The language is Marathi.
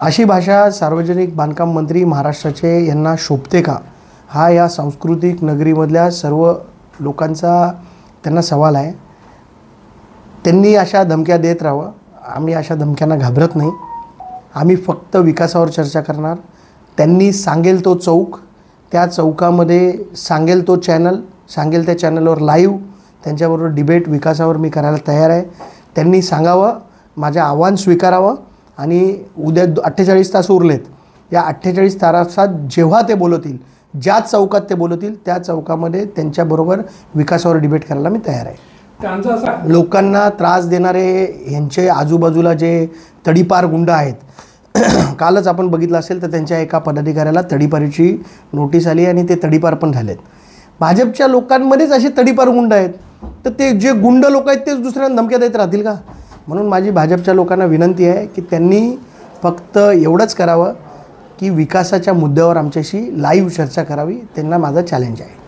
अशी भाषा सार्वजनिक बांधकाम मंत्री महाराष्ट्राचे यांना शोभते का, हा या सांस्कृतिक नगरीमधल्या सर्व लोकांचा त्यांना सवाल आहे. त्यांनी अशा धमक्या देत राहावं. आम्ही अशा धमक्यांना घाबरत नाही. आम्ही फक्त विकासावर चर्चा करणार. त्यांनी सांगेल तो चौक, त्या चौकामध्ये सांगेल तो चॅनल, सांगेल त्या चॅनलवर लाईव्ह त्यांच्याबरोबर डिबेट विकासावर मी करायला तयार आहे. त्यांनी सांगावं, माझं आव्हान स्वीकारावं आणि उद्या 48 तास उरलेत. या 48 तासात जेव्हा ते बोलतील, ज्या चौकात ते बोलतील त्या चौकामध्ये त्यांच्याबरोबर विकासावर डिबेट करायला मी तयार आहे. लोकांना त्रास देणारे यांचे आजूबाजूला जे तडीपार गुंड आहेत, कालच आपण बघितलं असेल तर त्यांच्या एका पदाधिकाऱ्याला तडीपारीची नोटीस आली आणि ते तडीपार पण झालेत. भाजपच्या लोकांमध्येच असे तडीपार गुंड आहेत, तर ते जे गुंड लोक आहेत तेच दुसऱ्यांना धमक्या देत राहतील का? म्हणून माझी भाजपच्या लोकांना विनंती आहे की त्यांनी फक्त एवढंच करावं की विकासाच्या मुद्द्यावर आमच्याशी लाईव्ह चर्चा करावी. त्यांना माझा चॅलेंज आहे.